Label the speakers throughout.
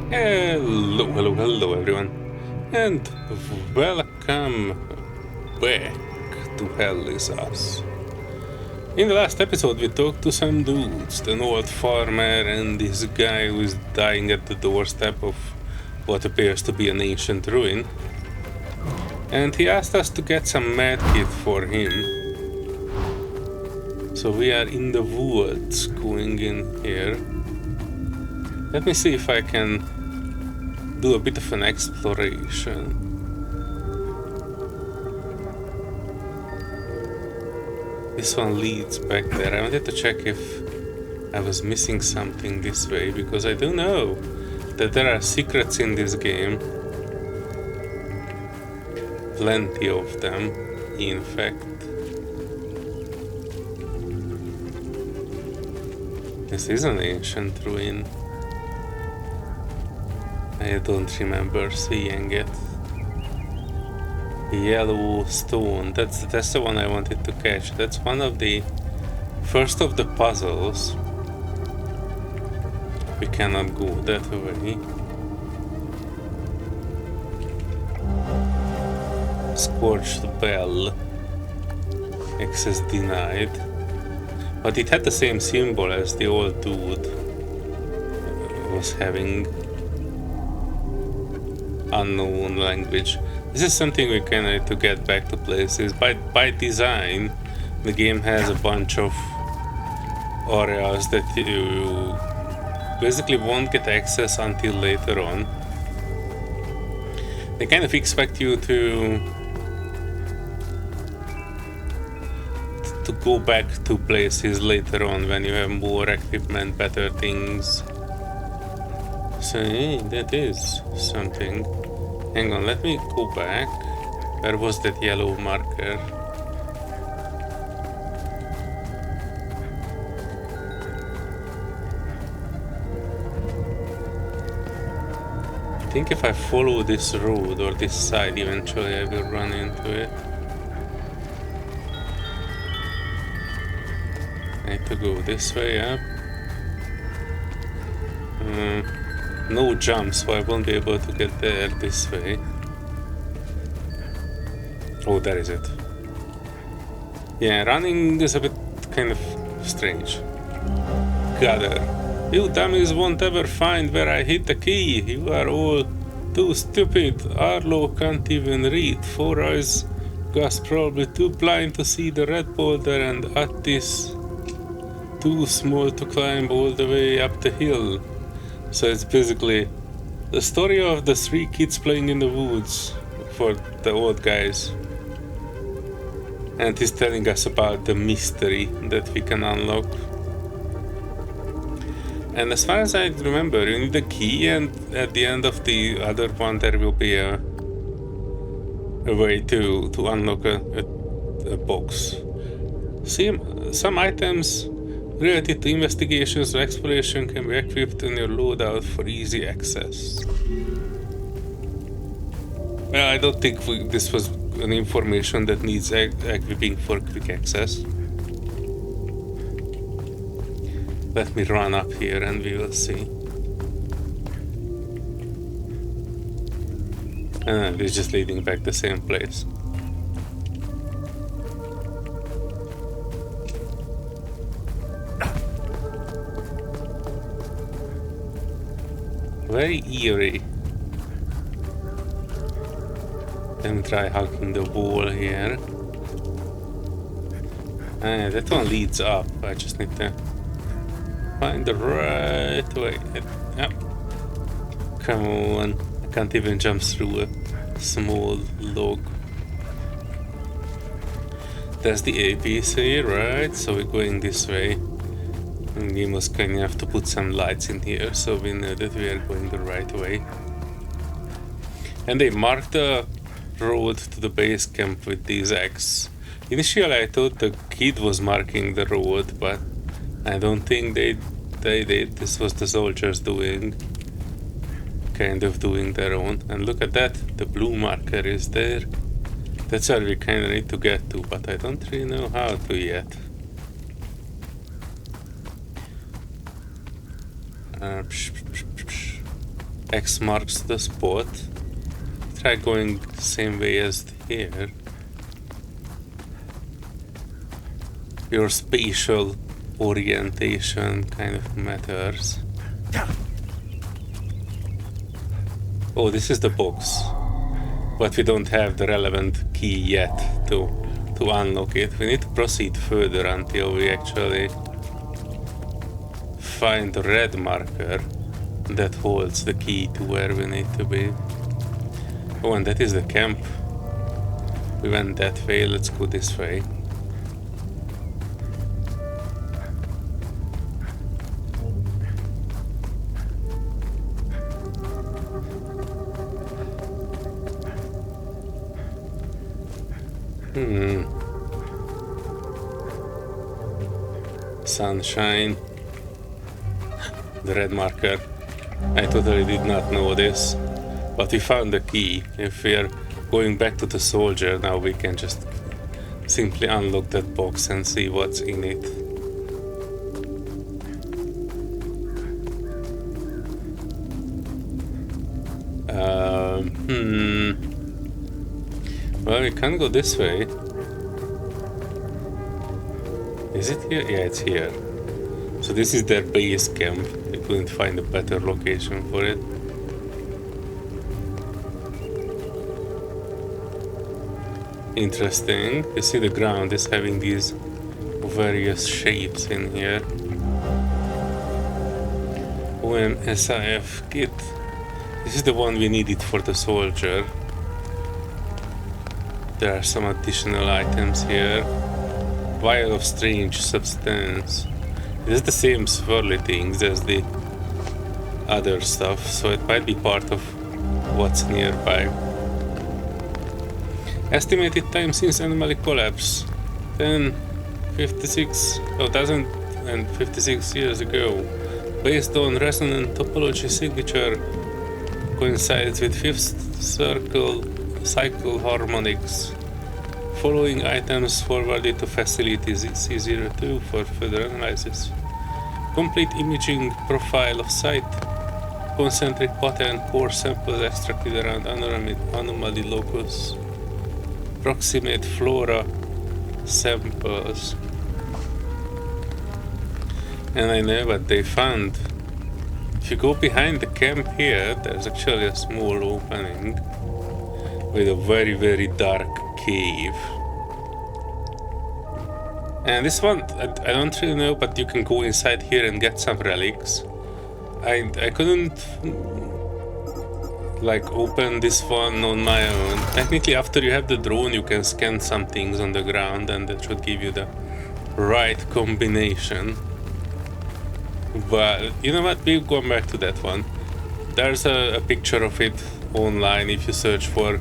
Speaker 1: Hello everyone, and welcome back to Hell Is Us. In the last episode we talked to some dudes, an old farmer and this guy who is dying at the doorstep of what appears to be an ancient ruin. And he asked us to get some medkit for him. So we are in the woods going in here. Let me see if I can do a bit of an exploration. This one leads back there. I wanted to check if I was missing something this way, because I do know that there are secrets in this game. Plenty of them, in fact. This is an ancient ruin. I don't remember seeing it. Yellow stone. That's the one I wanted to catch. That's one of the first of the puzzles. We cannot go that way. Scorched bell. Access denied. But it had the same symbol as the old dude was having. Unknown language. This is something we can need to get back to places. By design, the game has a bunch of areas that you basically won't get access until later on. They kind of expect you to go back to places later on when you have more equipment, better things. So yeah, that is something. Hang on, let me go back. Where was that yellow marker? I think if I follow this road or this side, eventually I will run into it. I need to go this way up. No jumps, so I won't be able to get there this way. Oh, there is it. Yeah, running is a bit kind of strange. Gather. You dummies won't ever find where I hid the key. You are all too stupid. Arlo can't even read. Four Eyes Gus probably too blind to see the red boulder, and Attis too small to climb all the way up the hill. So it's basically the story of the three kids playing in the woods for the old guys. And he's telling us about the mystery that we can unlock. And as far as I remember, you need a key, and at the end of the other one there will be a way to unlock a box. See, some items related to investigations or exploration can be equipped in your loadout for easy access. Well, I don't think this was an information that needs equipping for quick access. Let me run up here and we will see. And it's just leading back the same place. Very eerie. Let me try hugging the wall here. That one leads up. I just need to find the right way. Yep. Come on. I can't even jump through a small log. That's the APC, right? So we're going this way. And we must kind of have to put some lights in here so we know that we are going the right way. And they marked the road to the base camp with these X. Initially I thought the kid was marking the road, but I don't think they did. This was the soldiers doing their own. And look at that, the blue marker is there. That's where we kind of need to get to, but I don't really know how to yet. X marks the spot. Try going the same way as here. Your spatial orientation kind of matters. Oh, this is the box. But we don't have the relevant key yet to unlock it. We need to proceed further until we actually find the red marker that holds the key to where we need to be. Oh, and that is the camp. We went that way, let's go this way. Sunshine. The red marker. I totally did not know this. But we found the key. If we are going back to the soldier, now we can just simply unlock that box and see what's in it. Well, we can't go this way. Is it here? Yeah, it's here. So this is their base camp. We couldn't find a better location for it. Interesting. You see the ground is having these various shapes in here. OMSIF kit. This is the one we needed for the soldier. There are some additional items here. Vial of strange substance. It is the same swirly things as the other stuff, so it might be part of what's nearby. Estimated time since anomaly collapse. 1056 years ago. Based on resonant topology signature coincides with fifth cycle harmonics. Following items forwarded to facility C02 for further analysis. Complete imaging profile of site. Concentric pattern core samples extracted around anomaly locus. Proximate flora samples. And I know what they found. If you go behind the camp here, there's actually a small opening with a very, very dark cave. And this one, I don't really know, but you can go inside here and get some relics. I couldn't like open this one on my own. Technically, after you have the drone, you can scan some things on the ground and that should give you the right combination. But you know what, we'll go back to that one. There's a picture of it online if you search for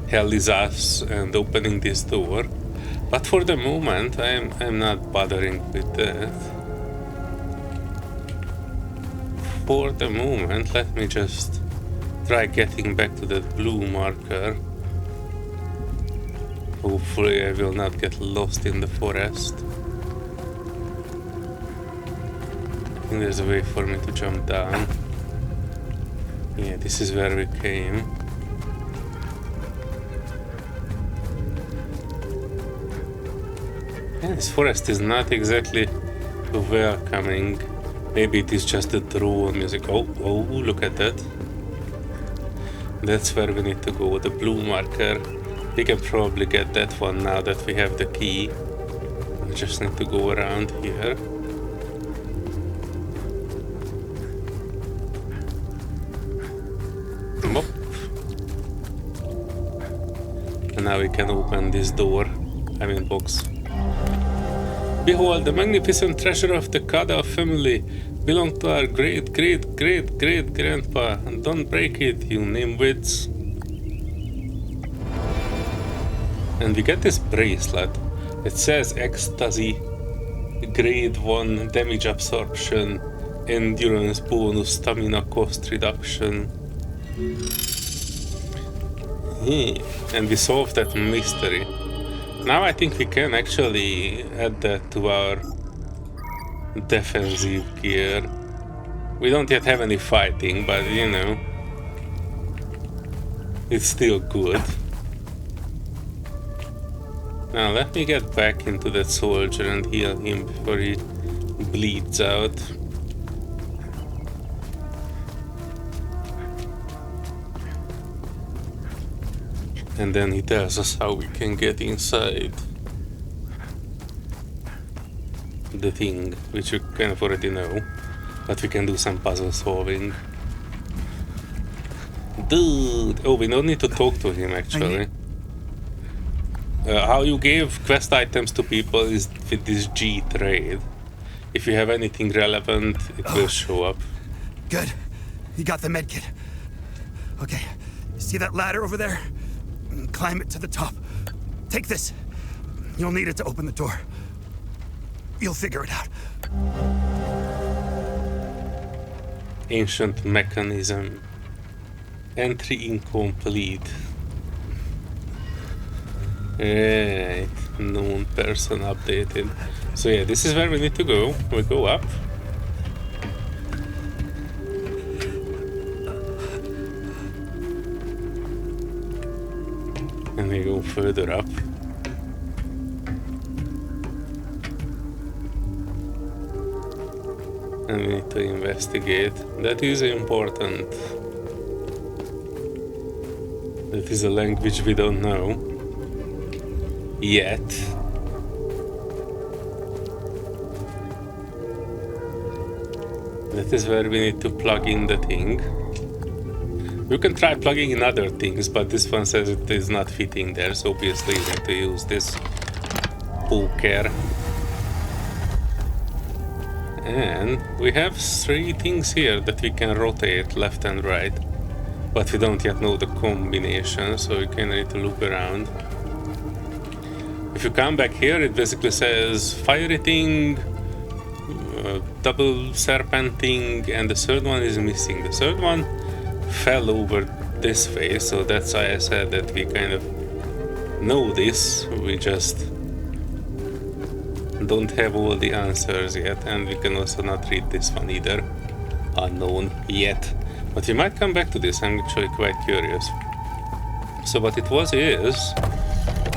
Speaker 1: Hell is Us and opening this door. But for the moment, I'm not bothering with that. For the moment, let me just try getting back to that blue marker. Hopefully I will not get lost in the forest. I think there's a way for me to jump down. Yeah, this is where we came. Yeah, this forest is not exactly welcoming. Maybe it is just the drone music. Oh, look at that. That's where we need to go, the blue marker. We can probably get that one now that we have the key. We just need to go around here. And now we can open this door. I mean box. Behold, the magnificent treasure of the Kada family belonged to our great-great-great-great-grandpa. And don't break it, you nimwits. And we get this bracelet. It says ecstasy, grade 1 damage absorption, endurance bonus, stamina cost reduction. And we solved that mystery. Now I think we can actually add that to our defensive gear. We don't yet have any fighting, but you know, it's still good. Now let me get back into that soldier and heal him before he bleeds out. And then he tells us how we can get inside the thing, which you kind of already know, but we can do some puzzle solving. Dude! Oh, we don't need to talk to him actually. How you give quest items to people is with this G trade. If you have anything relevant, it will show up.
Speaker 2: Good. You got the medkit. Okay. You see that ladder over there? Climb it to the top. Take this. You'll need it to open the door. You'll figure it out.
Speaker 1: Ancient mechanism. Entry incomplete. Right. Known person updated. So yeah, this is where we need to go. We go up. And we go further up. And we need to investigate. That is important. That is a language we don't know yet. That is where we need to plug in the thing. You can try plugging in other things, but this one says it is not fitting there, so obviously you need to use this poker. And we have 3 things here that we can rotate left and right, but we don't yet know the combination, so we kind of need to look around. If you come back here, it basically says fiery thing, double serpent thing, and the third one is missing. The third one fell over this way, so that's why I said that we kind of know this, we just don't have all the answers yet, and we can also not read this one either. Unknown yet. But we might come back to this, I'm actually quite curious. So what it was is,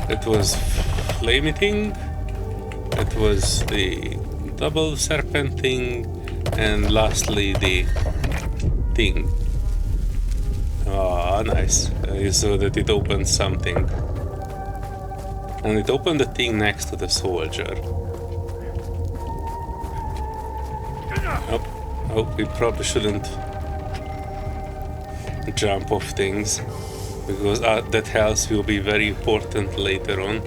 Speaker 1: it was flamey thing, it was the double serpent thing, and lastly the thing. Ah, nice. So that it opened something. And it opened the thing next to the soldier. Oh, we probably shouldn't jump off things, because that health will be very important later on.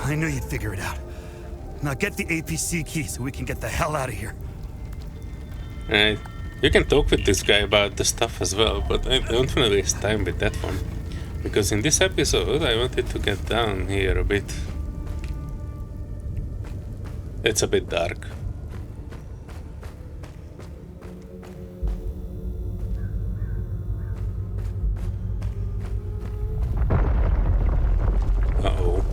Speaker 2: I knew you'd figure it out. Now get the APC key so we can get the hell out of here.
Speaker 1: Right. You can talk with this guy about the stuff as well, but I don't want to waste time with that one. Because in this episode, I wanted to get down here a bit. It's a bit dark. Uh-oh.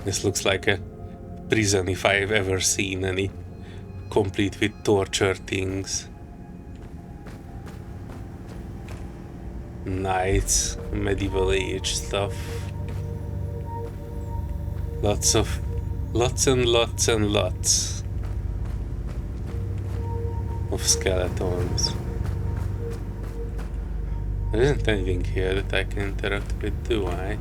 Speaker 1: This looks like a prison if I've ever seen any, complete with torture things. Knights, medieval age stuff. Lots and lots of skeletons. There isn't anything here that I can interact with, do I?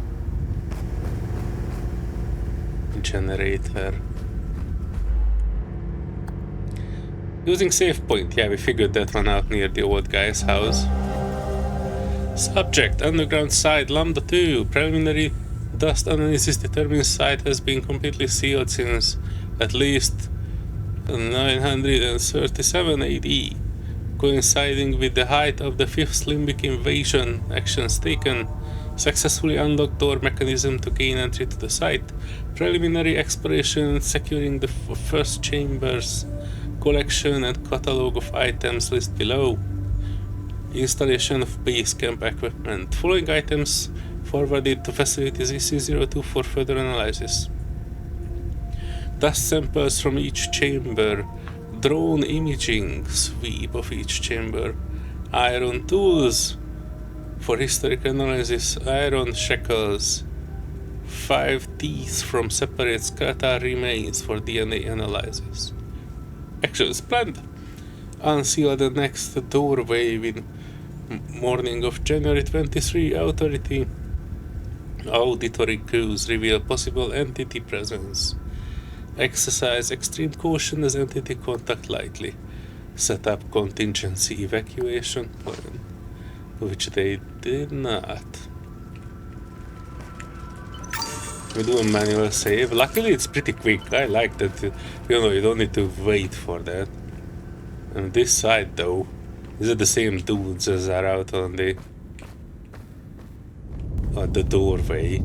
Speaker 1: Generator. Using save point, yeah, we figured that one out near the old guy's house. Subject, underground site, Lambda 2, preliminary dust analysis determines site has been completely sealed since at least 937 AD, coinciding with the height of the 5th Limbic invasion. Actions taken. Successfully unlocked door mechanism to gain entry to the site. Preliminary exploration securing the first chambers. Collection and catalog of items list below. Installation of base camp equipment. Following items forwarded to facilities EC02 for further analysis. Dust samples from each chamber, drone imaging sweep of each chamber, iron tools for historic analysis, iron shackles, 5 teeth from separate skeletal remains for DNA analysis. Action planned. Unseal the next doorway in morning of January 23. Auditory clues reveal possible entity presence. Exercise extreme caution as entity contact likely. Set up contingency evacuation plan, which they did not. We do a manual save. Luckily it's pretty quick. I like that, you don't need to wait for that. And this side though, these are the same dudes as are out on the doorway.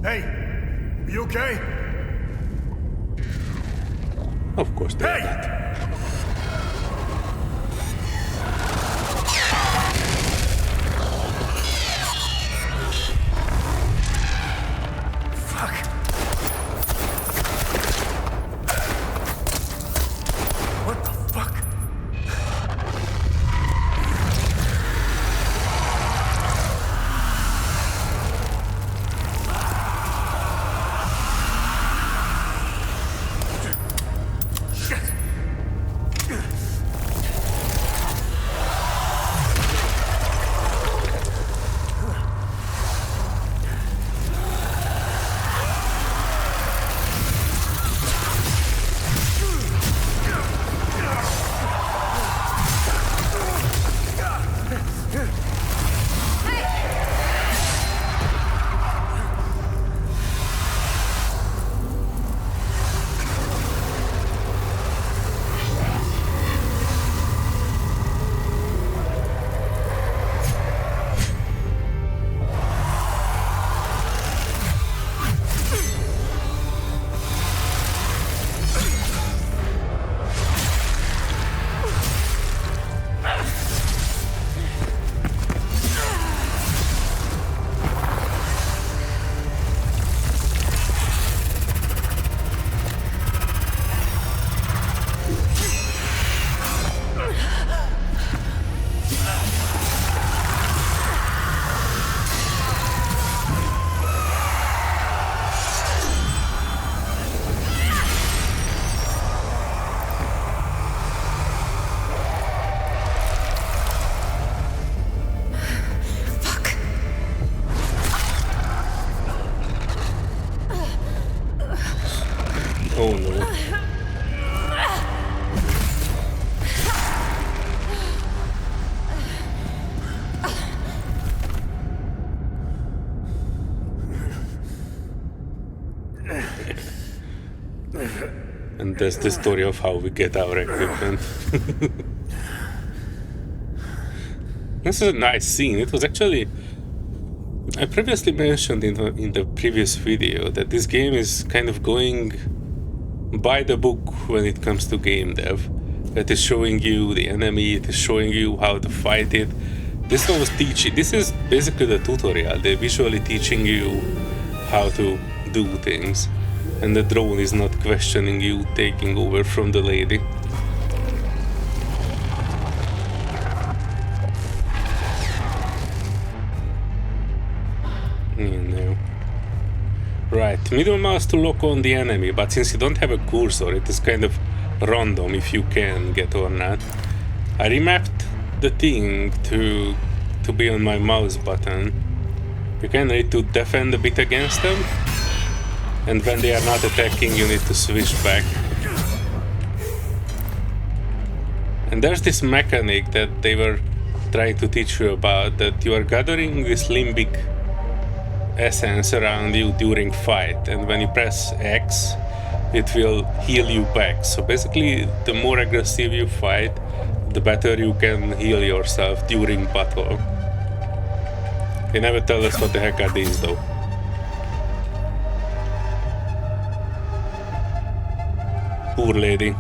Speaker 2: Hey, are you okay?
Speaker 1: Of course they are
Speaker 2: Hey!
Speaker 1: not.
Speaker 2: Fuck. What the fuck?
Speaker 1: Oh no. And that's the story of how we get our equipment. This is a nice scene. It was actually... I previously mentioned in the previous video that this game is kind of going by the book when it comes to game dev. It is showing you the enemy, it is showing you how to fight it. This one was teaching... This is basically the tutorial. They're visually teaching you how to do things. And the drone is not questioning you, taking over from the lady. No. Right, middle mouse to lock on the enemy, but since you don't have a cursor, it is kind of random if you can get or not. I remapped the thing to be on my mouse button. You can need to defend a bit against them. And when they are not attacking, you need to switch back. And there's this mechanic that they were trying to teach you about, that you are gathering this limbic essence around you during fight, and when you press X, it will heal you back. So basically, the more aggressive you fight, the better you can heal yourself during battle. They never tell us what the heck are these though. Poor lady.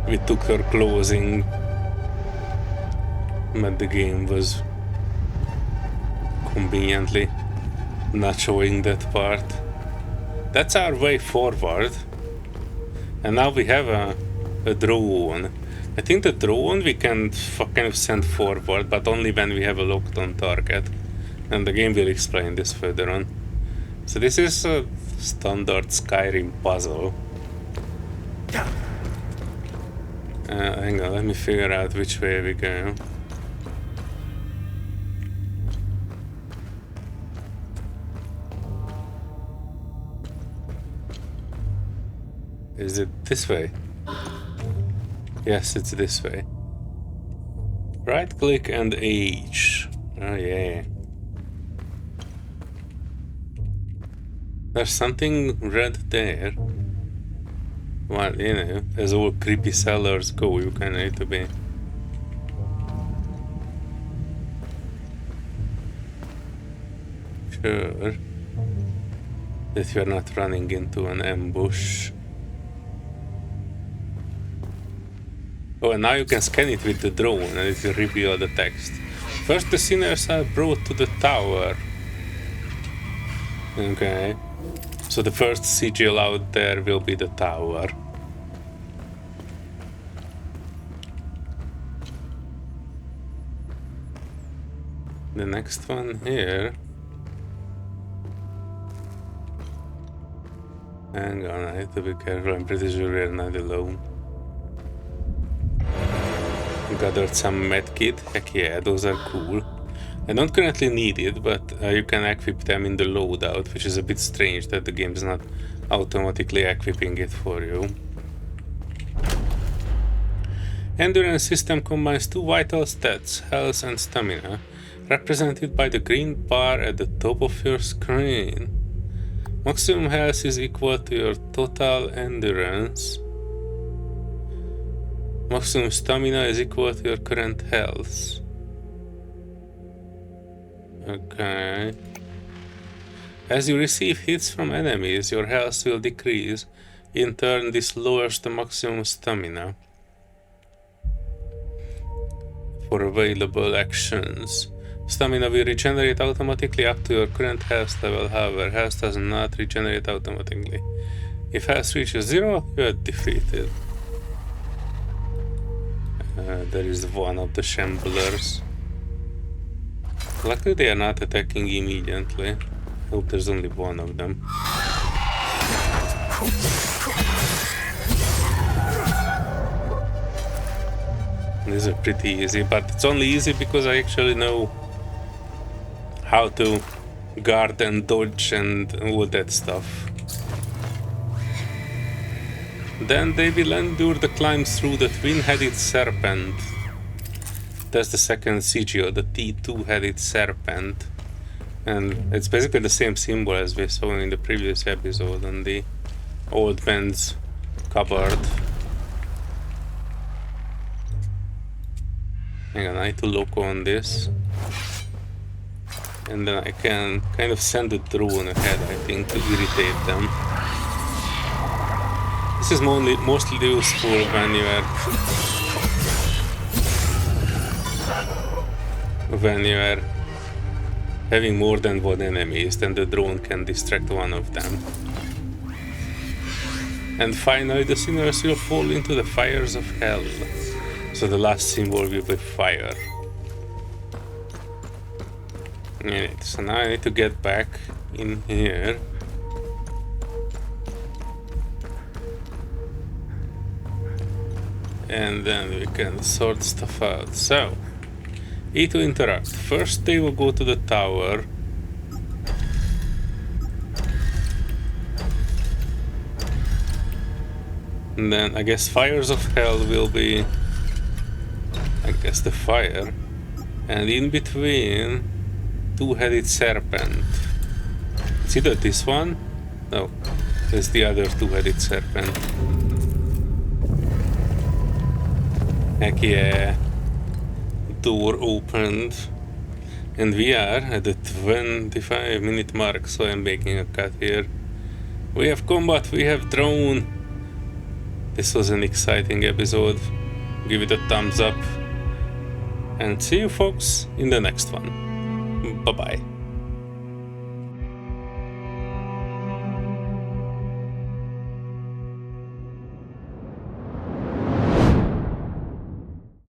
Speaker 1: We took her clothing, but the game was conveniently not showing that part. That's our way forward. And now we have a drone. I think the drone we can kind of send forward, but only when we have a locked on target. And the game will explain this further on. So this is a standard Skyrim puzzle. Hang on, let me figure out which way we go. Is it this way? Yes, it's this way. Right click and H. Oh yeah. There's something red there. Well, you know, as all creepy cellars go, you kind of need to be sure that you're not running into an ambush. Oh, and now you can scan it with the drone and it will reveal the text. First, the sinners are brought to the tower. Okay. So the first sigil out there will be the tower. The next one here. Hang on, I have to be careful. I'm pretty sure we're not alone. Gathered some medkit. Heck yeah, those are cool. I don't currently need it, but you can equip them in the loadout, which is a bit strange that the game is not automatically equipping it for you. Endurance system combines two vital stats, health and stamina, represented by the green bar at the top of your screen. Maximum health is equal to your total endurance. Maximum stamina is equal to your current health. Okay. As you receive hits from enemies, your health will decrease. In turn, this lowers the maximum stamina. For available actions, stamina will regenerate automatically up to your current health level. However, health does not regenerate automatically. If health reaches 0, you are defeated. There is one of the shamblers. Luckily they are not attacking immediately. I hope there's only one of them. These are pretty easy, but it's only easy because I actually know how to guard and dodge and all that stuff. Then they will endure the climb through the twin-headed serpent. That's the second sigil, the T2-headed serpent. And it's basically the same symbol as we saw in the previous episode on the old man's cupboard. Hang on, I need to look on this. And then I can kind of send the drone ahead, I think, to irritate them. This is mostly useful when you are having more than one enemies, then the drone can distract one of them. And finally, the sinners will fall into the fires of hell. So the last symbol will be fire. Alright, so now I need to get back in here. And then we can sort stuff out. So, E to interact. First they will go to the tower. And then I guess fires of hell will be, I guess, the fire. And in between, two-headed serpent. It's either this one? No, it's the other two-headed serpent. Heck yeah. Door opened. And we are at the 25-minute mark, so I'm making a cut here. We have combat, we have drone. This was an exciting episode. Give it a thumbs up. And see you folks in the next one. Bye-bye.